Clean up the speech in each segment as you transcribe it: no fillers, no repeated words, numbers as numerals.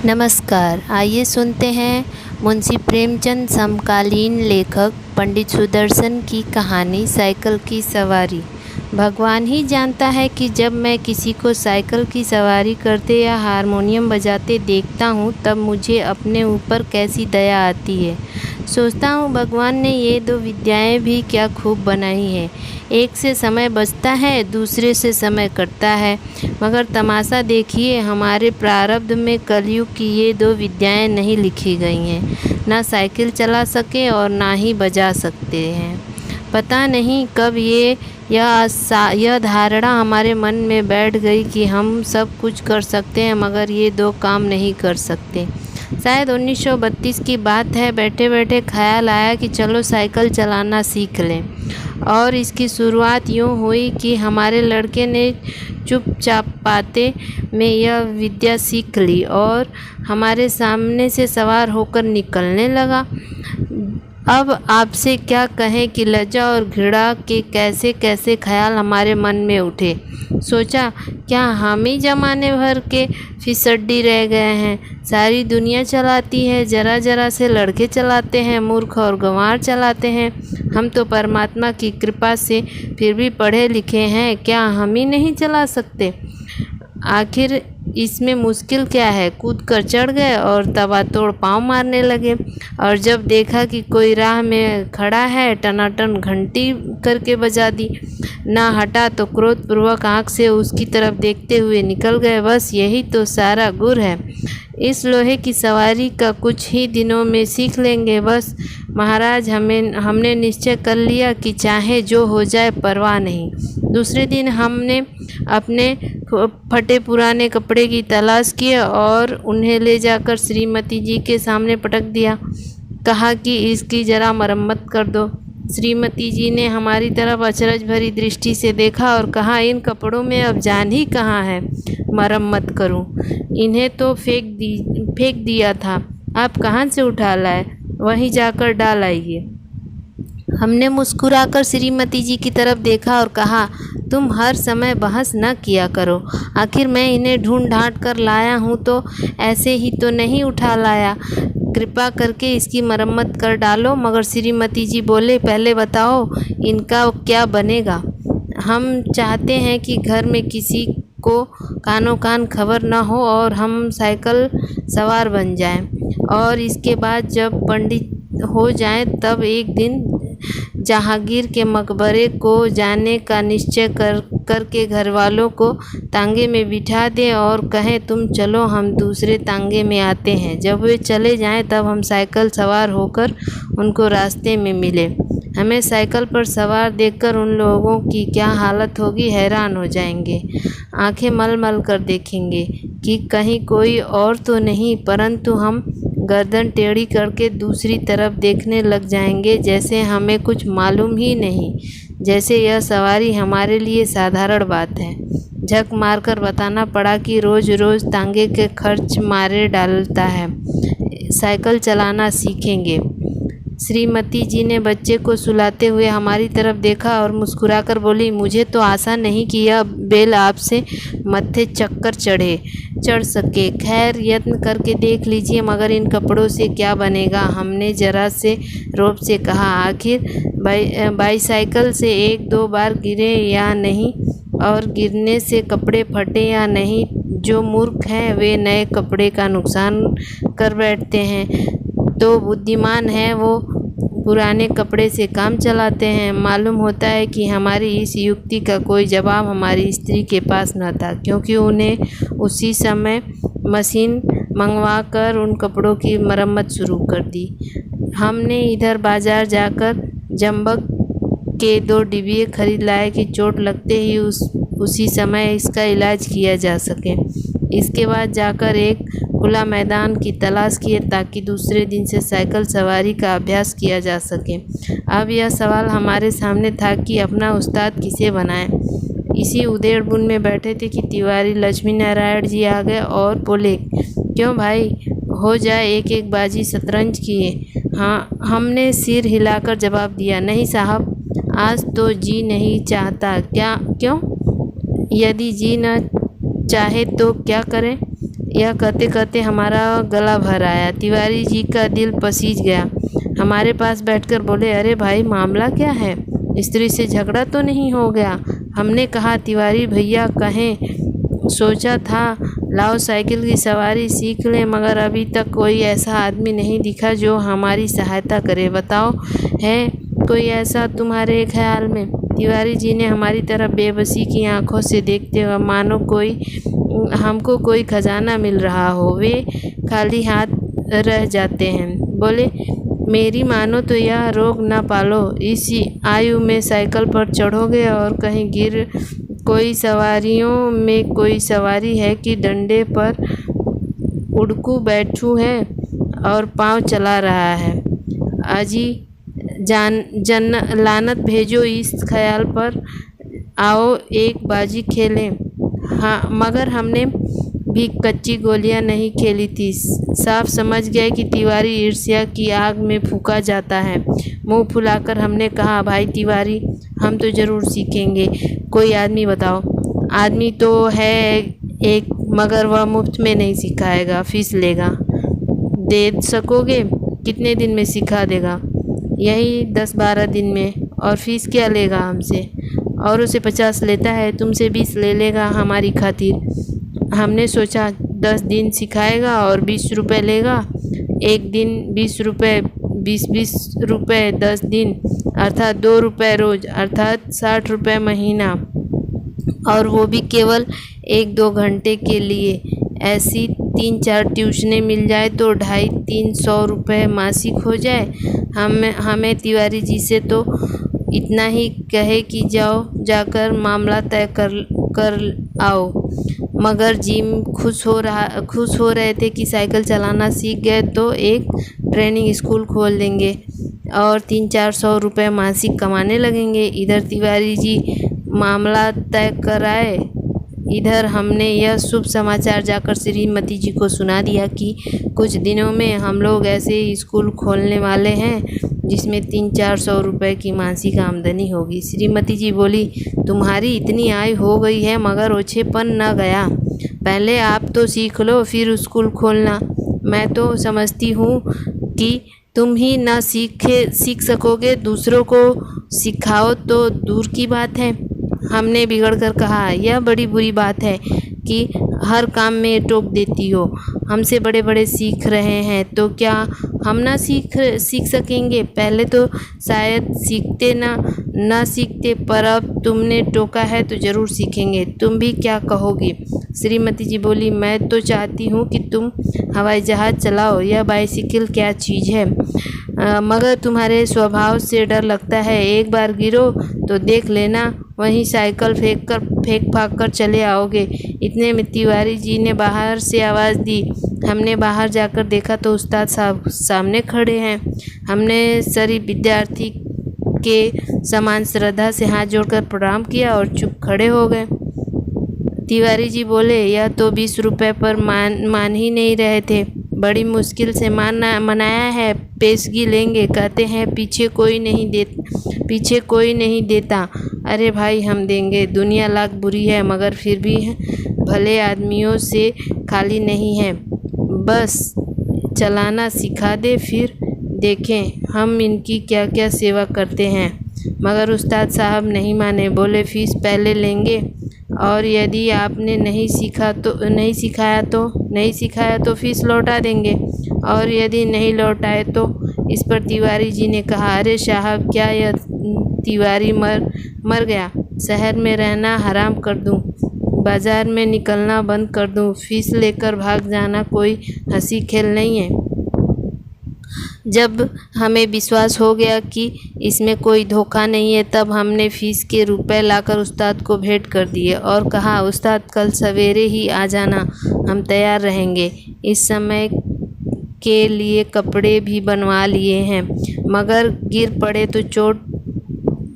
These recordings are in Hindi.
नमस्कार। आइए सुनते हैं मुंशी प्रेमचंद समकालीन लेखक पंडित सुदर्शन की कहानी साइकिल की सवारी। भगवान ही जानता है कि जब मैं किसी को साइकिल की सवारी करते या हारमोनियम बजाते देखता हूँ तब मुझे अपने ऊपर कैसी दया आती है। सोचता हूँ भगवान ने ये दो विद्याएं भी क्या खूब बनाई हैं। एक से समय बचता है, दूसरे से समय कटता है। मगर तमाशा देखिए, हमारे प्रारब्ध में कलयुग की ये दो विद्याएं नहीं लिखी गई हैं। ना साइकिल चला सके और ना ही बजा सकते हैं। पता नहीं कब यह धारणा हमारे मन में बैठ गई कि हम सब कुछ कर सकते हैं मगर ये दो काम नहीं कर सकते। शायद 1932 की बात है। बैठे बैठे ख्याल आया कि चलो साइकिल चलाना सीख लें। और इसकी शुरुआत यूँ हुई कि हमारे लड़के ने चुपचापाते में यह विद्या सीख ली और हमारे सामने से सवार होकर निकलने लगा। अब आपसे क्या कहें कि लज्जा और घृणा के कैसे कैसे ख्याल हमारे मन में उठे। सोचा, क्या हम ही जमाने भर के फिसड्डी रह गए हैं। सारी दुनिया चलाती है, जरा जरा से लड़के चलाते हैं, मूर्ख और गंवार चलाते हैं। हम तो परमात्मा की कृपा से फिर भी पढ़े लिखे हैं, क्या हम ही नहीं चला सकते। आखिर इसमें मुश्किल क्या है। कूद कर चढ़ गए और तबातोड़ पाँव मारने लगे। और जब देखा कि कोई राह में खड़ा है, टनाटन घंटी करके बजा दी। ना हटा तो क्रोधपूर्वक आँख से उसकी तरफ देखते हुए निकल गए। बस यही तो सारा गुर है। इस लोहे की सवारी का कुछ ही दिनों में सीख लेंगे। बस महाराज, हमने निश्चय कर लिया कि चाहे जो हो जाए परवाह नहीं। दूसरे दिन हमने अपने फटे पुराने कपड़े की तलाश की और उन्हें ले जाकर श्रीमती जी के सामने पटक दिया। कहा कि इसकी ज़रा मरम्मत कर दो। श्रीमती जी ने हमारी तरफ अचरज भरी दृष्टि से देखा और कहा, इन कपड़ों में अब जान ही कहाँ है, मरम्मत करूं। इन्हें तो फेंक दिया था, आप कहाँ से उठा लाए, वहीं जाकर डाल आइए। हमने मुस्कुराकर श्रीमती जी की तरफ देखा और कहा, तुम हर समय बहस न किया करो। आखिर मैं इन्हें ढूंढ ढांढ कर लाया हूँ तो ऐसे ही तो नहीं उठा लाया। कृपा करके इसकी मरम्मत कर डालो। मगर श्रीमती जी बोले, पहले बताओ इनका क्या बनेगा। हम चाहते हैं कि घर में किसी को कानो कान खबर न हो और हम साइकिल सवार बन जाएं। और इसके बाद जब पंडित हो जाएं तब एक दिन जहांगीर के मकबरे को जाने का निश्चय करके घर वालों को तांगे में बिठा दें और कहें, तुम चलो हम दूसरे तांगे में आते हैं। जब वे चले जाएं तब हम साइकिल सवार होकर उनको रास्ते में मिले। हमें साइकिल पर सवार देखकर उन लोगों की क्या हालत होगी, हैरान हो जाएंगे। आंखें मल मल कर देखेंगे कि कहीं कोई और तो नहीं, परंतु हम गर्दन टेढ़ी करके दूसरी तरफ देखने लग जाएंगे जैसे हमें कुछ मालूम ही नहीं, जैसे यह सवारी हमारे लिए साधारण बात है। झक मारकर बताना पड़ा कि रोज़ रोज़ तांगे के खर्च मारे डालता है। साइकिल चलाना सीखेंगे। श्रीमती जी ने बच्चे को सुलाते हुए हमारी तरफ देखा और मुस्कुराकर बोली, मुझे तो आशा नहीं कि यह बेल आपसे मत्थे चक्कर चढ़ सके। खैर, यत्न करके देख लीजिए, मगर इन कपड़ों से क्या बनेगा। हमने जरा से रौब से कहा, आखिर बाईसाइकिल से एक दो बार गिरे या नहीं और गिरने से कपड़े फटे या नहीं। जो मूर्ख हैं वे नए कपड़े का नुकसान कर बैठते हैं, तो बुद्धिमान हैं वो पुराने कपड़े से काम चलाते हैं। मालूम होता है कि हमारी इस युक्ति का कोई जवाब हमारी स्त्री के पास न था, क्योंकि उन्हें उसी समय मशीन मंगवा कर उन कपड़ों की मरम्मत शुरू कर दी। हमने इधर बाज़ार जाकर जंबक के 2 डिबिये खरीद लाए कि चोट लगते ही उसी समय इसका इलाज किया जा सके। इसके बाद जाकर एक खुला मैदान की तलाश किए ताकि दूसरे दिन से साइकिल सवारी का अभ्यास किया जा सके। अब यह सवाल हमारे सामने था कि अपना उस्ताद किसे बनाएं। इसी उधेड़ बुन में बैठे थे कि तिवारी लक्ष्मी नारायण जी आ गए और बोले, क्यों भाई, हो जाए एक एक बाजी शतरंज किए। हाँ, हमने सिर हिलाकर जवाब दिया, नहीं साहब, आज तो जी नहीं चाहता। क्यों? यदि जी न चाहे तो क्या करें। यह कहते कहते हमारा गला भर आया। तिवारी जी का दिल पसीज गया। हमारे पास बैठकर बोले, अरे भाई मामला क्या है? स्त्री से झगड़ा तो नहीं हो गया? हमने कहा, तिवारी भैया कहें, सोचा था लाओ साइकिल की सवारी सीख लें, मगर अभी तक कोई ऐसा आदमी नहीं दिखा जो हमारी सहायता करे। बताओ, है कोई ऐसा तुम्हारे ख्याल में? तिवारी जी ने हमारी तरफ बेबसी की आंखों से देखते हुए मानो हमको कोई खजाना मिल रहा हो, वे खाली हाथ रह जाते हैं। बोले, मेरी मानो तो यह रोग ना पालो। इसी आयु में साइकिल पर चढ़ोगे और कहीं गिर, कोई सवारियों में कोई सवारी है कि डंडे पर उड़कू बैठू है और पाँव चला रहा है। अजी लानत भेजो इस ख्याल पर। आओ एक बाजी खेलें। हाँ, मगर हमने भी कच्ची गोलियां नहीं खेली थी। साफ समझ गए कि तिवारी ईर्ष्या की आग में फूंका जाता है। मुंह फुलाकर हमने कहा, भाई तिवारी, हम तो ज़रूर सीखेंगे। कोई आदमी बताओ। आदमी तो है एक, मगर वह मुफ्त में नहीं सिखाएगा, फीस लेगा। दे सकोगे? कितने दिन में सिखा देगा? यही 10-12 दिन में। और फीस क्या लेगा हमसे? औरों से 50 लेता है, तुमसे 20 ले लेगा हमारी खातिर। हमने सोचा 10 दिन सिखाएगा और 20 रुपये लेगा। एक दिन 20 रुपये, 20 रुपये 10 दिन, अर्थात 2 रुपये रोज़, अर्थात 60 रुपये महीना, और वो भी केवल 1-2 घंटे के लिए। ऐसी 3-4 ट्यूशनें मिल जाए तो 250-300 रुपये मासिक हो जाए। हमें तिवारी जी से तो इतना ही कहे कि जाकर मामला तय कर आओ। मगर जिम खुश हो रहे थे कि साइकिल चलाना सीख गए तो एक ट्रेनिंग स्कूल खोल देंगे और 300-400 रुपये मासिक कमाने लगेंगे। इधर तिवारी जी मामला तय कराए, इधर हमने यह शुभ समाचार जाकर श्रीमती जी को सुना दिया कि कुछ दिनों में हम लोग ऐसे स्कूल खोलने वाले हैं जिसमें 300-400 रुपये की मासिक आमदनी होगी। श्रीमती जी बोली, तुम्हारी इतनी आय हो गई है मगर ओछेपन न गया। पहले आप तो सीख लो, फिर स्कूल खोलना। मैं तो समझती हूँ कि तुम ही ना सीख सकोगे, दूसरों को सिखाओ तो दूर की बात है। हमने बिगड़ कर कहा, यह बड़ी बुरी बात है कि हर काम में टोक देती हो। हमसे बड़े बड़े सीख रहे हैं तो क्या हम ना सीख सकेंगे? पहले तो शायद सीखते ना सीखते, पर अब तुमने टोका है तो ज़रूर सीखेंगे। तुम भी क्या कहोगी? श्रीमती जी बोली, मैं तो चाहती हूँ कि तुम हवाई जहाज़ चलाओ। यह बाइसिकल क्या चीज़ है? मगर तुम्हारे स्वभाव से डर लगता है। एक बार गिरो तो देख लेना, वहीं साइकिल फेंक फाक कर चले आओगे। इतने में तिवारी जी ने बाहर से आवाज़ दी। हमने बाहर जाकर देखा तो उस्ताद साहब सामने खड़े हैं। हमने सभी विद्यार्थी के समान श्रद्धा से हाथ जोड़कर प्रणाम किया और चुप खड़े हो गए। तिवारी जी बोले, यह तो 20 रुपये पर मान ही नहीं रहे थे। बड़ी मुश्किल से मनाया है, पेशगी लेंगे। कहते हैं पीछे कोई नहीं देता। अरे भाई, हम देंगे। दुनिया लाख बुरी है मगर फिर भी भले आदमियों से खाली नहीं है। बस चलाना सिखा दे, फिर देखें हम इनकी क्या क्या सेवा करते हैं। मगर उस्ताद साहब नहीं माने। बोले, फीस पहले लेंगे और यदि आपने नहीं सिखाया तो फीस लौटा देंगे, और यदि नहीं लौटाए तो। इस पर तिवारी जी ने कहा, अरे साहब, क्या यह तिवारी मर गया? शहर में रहना हराम कर दूं, बाज़ार में निकलना बंद कर दूं, फीस लेकर भाग जाना कोई हंसी खेल नहीं है। जब हमें विश्वास हो गया कि इसमें कोई धोखा नहीं है, तब हमने फ़ीस के रुपए लाकर उस्ताद को भेंट कर दिए और कहा, उस्ताद कल सवेरे ही आ जाना, हम तैयार रहेंगे। इस समय के लिए कपड़े भी बनवा लिए हैं, मगर गिर पड़े तो चोट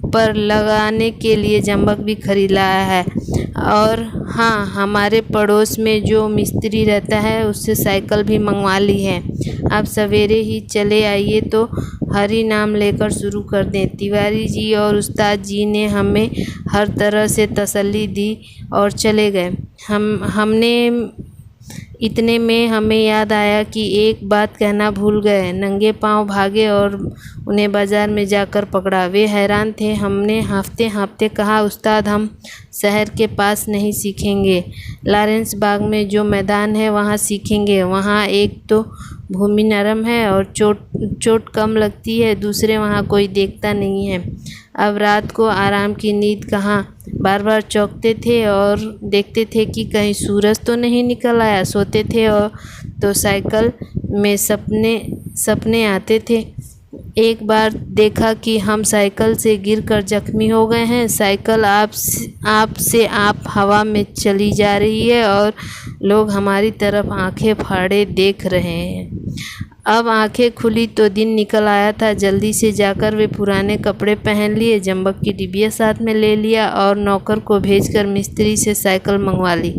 पर लगाने के लिए जंबक भी खरीद लाया है। और हाँ, हमारे पड़ोस में जो मिस्त्री रहता है उससे साइकिल भी मंगवा ली है। आप सवेरे ही चले आइए तो हरि नाम लेकर शुरू कर दें। तिवारी जी और उस्ताद जी ने हमें हर तरह से तसल्ली दी और चले गए। हमने इतने में हमें याद आया कि एक बात कहना भूल गए। नंगे पांव भागे और उन्हें बाजार में जाकर पकड़ा। वे हैरान थे। हमने हाँफते हाँफते कहा, उस्ताद, हम शहर के पास नहीं सीखेंगे, लॉरेंस बाग में जो मैदान है वहाँ सीखेंगे। वहाँ एक तो भूमि नरम है और चोट कम लगती है, दूसरे वहाँ कोई देखता नहीं है। अब रात को आराम की नींद कहाँ। बार बार चौंकते थे और देखते थे कि कहीं सूरज तो नहीं निकल आया। सोते थे और तो साइकिल में सपने आते थे। एक बार देखा कि हम साइकिल से गिरकर जख्मी हो गए हैं। साइकिल आप से हवा में चली जा रही है और लोग हमारी तरफ आंखें फाड़े देख रहे हैं। अब आंखें खुली तो दिन निकल आया था। जल्दी से जाकर वे पुराने कपड़े पहन लिए, जंबक की डिबिया साथ में ले लिया और नौकर को भेजकर मिस्त्री से साइकिल मंगवा ली।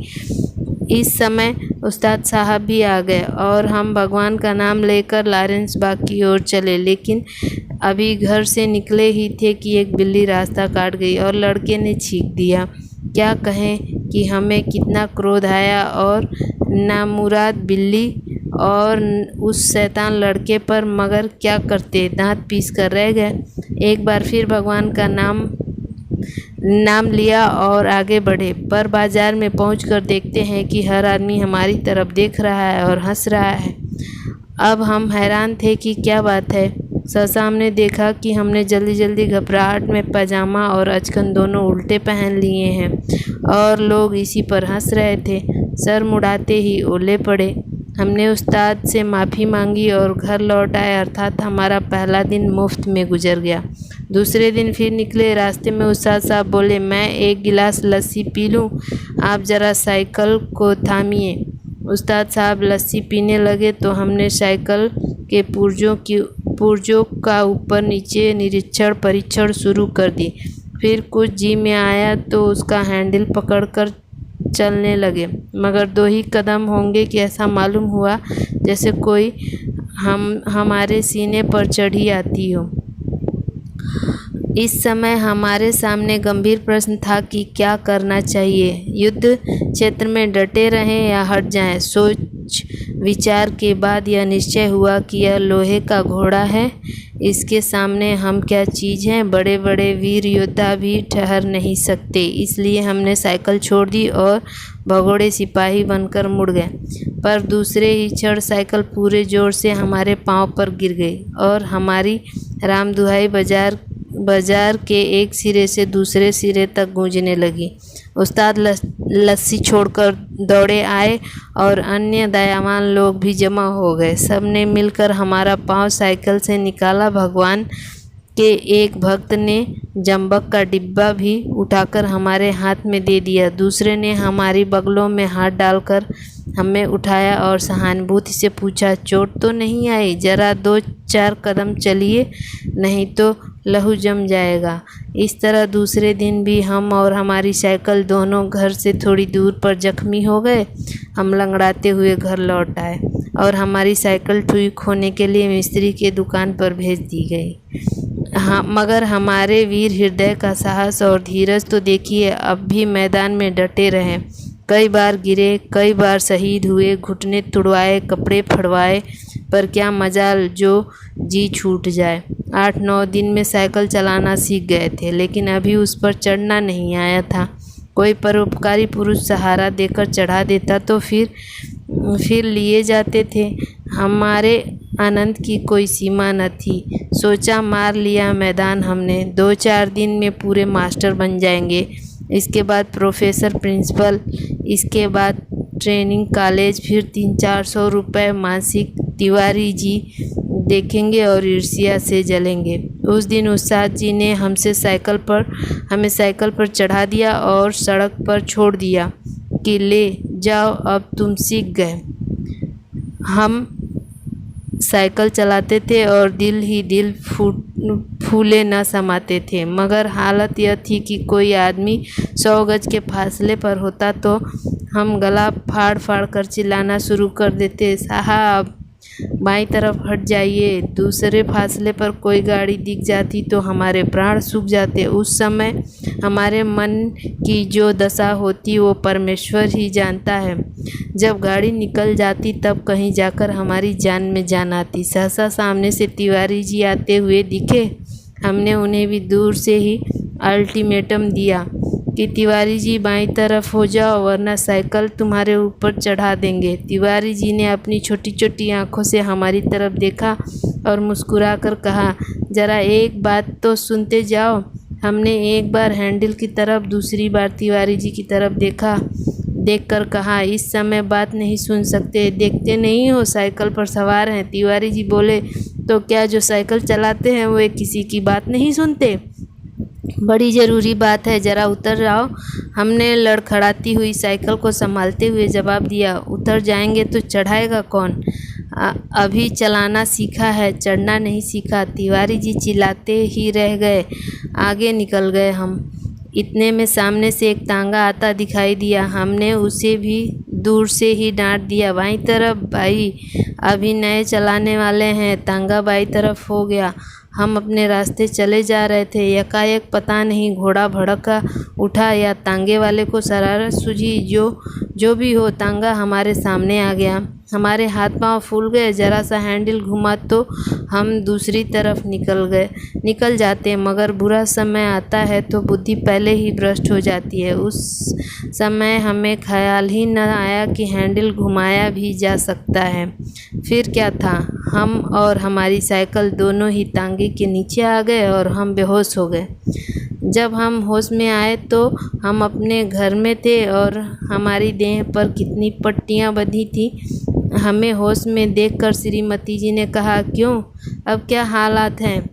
इस समय उस्ताद साहब भी आ गए और हम भगवान का नाम लेकर लॉरेंस बाग की ओर चले। लेकिन अभी घर से निकले ही थे कि एक बिल्ली रास्ता काट गई और लड़के ने छींक दिया। क्या कहें कि हमें कितना क्रोध आया और नामुराद बिल्ली और उस शैतान लड़के पर, मगर क्या करते, दांत पीस कर रह गए। एक बार फिर भगवान का नाम लिया और आगे बढ़े। पर बाजार में पहुंचकर देखते हैं कि हर आदमी हमारी तरफ देख रहा है और हंस रहा है। अब हम हैरान थे कि क्या बात है। सहसा हमने देखा कि हमने जल्दी जल्दी घबराहट में पजामा और अचकन दोनों उल्टे पहन लिए हैं और लोग इसी पर हंस रहे थे। सर मुड़ाते ही ओले पड़े। हमने उस्ताद से माफ़ी मांगी और घर लौट आए। अर्थात हमारा पहला दिन मुफ्त में गुजर गया। दूसरे दिन फिर निकले। रास्ते में उस्ताद साहब बोले, मैं एक गिलास लस्सी पी लूँ, आप ज़रा साइकिल को थामिए। उस्ताद साहब लस्सी पीने लगे तो हमने साइकिल के पुर्जों का ऊपर नीचे निरीक्षण परीक्षण शुरू कर दी। फिर कुछ जी में आया तो उसका हैंडल पकड़कर चलने लगे, मगर 2 ही कदम होंगे कि ऐसा मालूम हुआ जैसे कोई हमारे सीने पर चढ़ी आती हो। इस समय हमारे सामने गंभीर प्रश्न था कि क्या करना चाहिए, युद्ध क्षेत्र में डटे रहें या हट जाएं। सोच विचार के बाद यह निश्चय हुआ कि यह लोहे का घोड़ा है, इसके सामने हम क्या चीज़ हैं। बड़े बड़े वीर योद्धा भी ठहर नहीं सकते। इसलिए हमने साइकिल छोड़ दी और भगोड़े सिपाही बनकर मुड़ गए। पर दूसरे ही क्षण साइकिल पूरे जोर से हमारे पांव पर गिर गई और हमारी राम दुहाई बाजार के एक सिरे से दूसरे सिरे तक गूंजने लगी। उस्ताद लस्सी छोड़कर दौड़े आए और अन्य दयावान लोग भी जमा हो गए। सबने मिलकर हमारा पांव साइकिल से निकाला। भगवान के एक भक्त ने जंबक का डिब्बा भी उठाकर हमारे हाथ में दे दिया। दूसरे ने हमारी बगलों में हाथ डालकर हमें उठाया और सहानुभूति से पूछा, चोट तो नहीं आई? ज़रा 2-4 कदम चलिए, नहीं तो लहू जम जाएगा। इस तरह दूसरे दिन भी हम और हमारी साइकिल दोनों घर से थोड़ी दूर पर जख्मी हो गए। हम लंगड़ाते हुए घर लौट आए और हमारी साइकिल ठीक होने के लिए मिस्त्री के दुकान पर भेज दी गई। हाँ, मगर हमारे वीर हृदय का साहस और धीरज तो देखिए। अब भी मैदान में डटे रहे। कई बार गिरे, कई बार शहीद हुए, घुटने तुड़वाए, कपड़े फड़वाए, पर क्या मजाल जो जी छूट जाए। 8-9 दिन में साइकिल चलाना सीख गए थे, लेकिन अभी उस पर चढ़ना नहीं आया था। कोई परोपकारी पुरुष सहारा देकर चढ़ा देता तो फिर लिए जाते थे। हमारे आनंद की कोई सीमा न थी। सोचा, मार लिया मैदान हमने। 2-4 दिन में पूरे मास्टर बन जाएंगे, इसके बाद प्रोफेसर, प्रिंसिपल, इसके बाद ट्रेनिंग कॉलेज, फिर 300-400 रुपये मासिक तिवारी जी देखेंगे और ईर्ष्या से जलेंगे। उस दिन उस्ताद जी ने हमें साइकिल पर चढ़ा दिया और सड़क पर छोड़ दिया कि ले जाओ, अब तुम सीख गए। हम साइकिल चलाते थे और दिल फूले न समाते थे, मगर हालत यह थी कि कोई आदमी 100 गज के फासले पर होता तो हम गला फाड़ फाड़ कर चिल्लाना शुरू कर देते, साहब बाईं तरफ हट जाइए। दूसरे फासले पर कोई गाड़ी दिख जाती तो हमारे प्राण सूख जाते। उस समय हमारे मन की जो दशा होती वो परमेश्वर ही जानता है। जब गाड़ी निकल जाती तब कहीं जाकर हमारी जान में जान आती। सहसा सामने से तिवारी जी आते हुए दिखे। हमने उन्हें भी दूर से ही अल्टीमेटम दिया कि तिवारी जी बाईं तरफ हो जाओ वरना साइकिल तुम्हारे ऊपर चढ़ा देंगे। तिवारी जी ने अपनी छोटी छोटी आंखों से हमारी तरफ देखा और मुस्कुराकर कहा, जरा एक बात तो सुनते जाओ। हमने एक बार हैंडल की तरफ, दूसरी बार तिवारी जी की तरफ देखकर कहा, इस समय बात नहीं सुन सकते, देखते नहीं हो साइकिल पर सवार हैं। तिवारी जी बोले, तो क्या जो साइकिल चलाते हैं वे किसी की बात नहीं सुनते? बड़ी ज़रूरी बात है, ज़रा उतर आओ। हमने लड़खड़ाती हुई साइकिल को संभालते हुए जवाब दिया, उतर जाएंगे तो चढ़ाएगा कौन? अभी चलाना सीखा है, चढ़ना नहीं सीखा। तिवारी जी चिल्लाते ही रह गए। आगे निकल गए हम। इतने में सामने से एक तांगा आता दिखाई दिया। हमने उसे भी दूर से ही डांट दिया, बाईं तरफ भाई, अभी नए चलाने वाले हैं। तांगा बाईं तरफ हो गया। हम अपने रास्ते चले जा रहे थे। यकायक पता नहीं घोड़ा भड़का उठा या तांगे वाले को शरारत सूझी, जो भी हो, तांगा हमारे सामने आ गया। हमारे हाथ पांव फूल गए। ज़रा सा हैंडल घुमा तो हम दूसरी तरफ निकल जाते, मगर बुरा समय आता है तो बुद्धि पहले ही भ्रष्ट हो जाती है। उस समय हमें ख्याल ही न आया कि हैंडल घुमाया भी जा सकता है। फिर क्या था, हम और हमारी साइकिल दोनों ही तांगे के नीचे आ गए और हम बेहोश हो गए। जब हम होश में आए तो हम अपने घर में थे और हमारी देह पर कितनी पट्टियाँ बंधी थी। हमें होश में देखकर श्रीमती जी ने कहा, क्यों, अब क्या हालात हैं?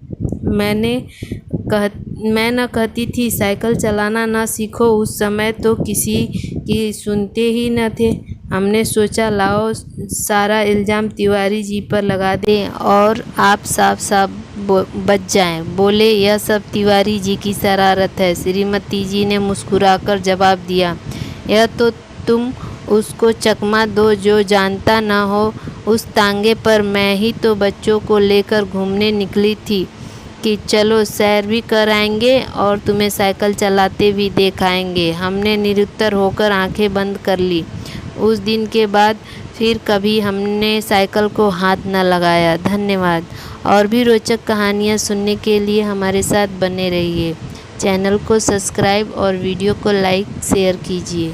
मैं न कहती थी साइकिल चलाना ना सीखो। उस समय तो किसी की सुनते ही न थे। हमने सोचा लाओ सारा इल्ज़ाम तिवारी जी पर लगा दें और आप साफ बच जाएं। बोले, यह सब तिवारी जी की शरारत है। श्रीमती जी ने मुस्कुराकर जवाब दिया, यह तो तुम उसको चकमा दो जो जानता ना हो। उस तांगे पर मैं ही तो बच्चों को लेकर घूमने निकली थी कि चलो सैर भी कराएंगे और तुम्हें साइकिल चलाते भी दिखाएंगे। हमने निरुत्तर होकर आंखें बंद कर ली। उस दिन के बाद फिर कभी हमने साइकिल को हाथ न लगाया। धन्यवाद। और भी रोचक कहानियाँ सुनने के लिए हमारे साथ बने रहिए। चैनल को सब्सक्राइब और वीडियो को लाइक शेयर कीजिए।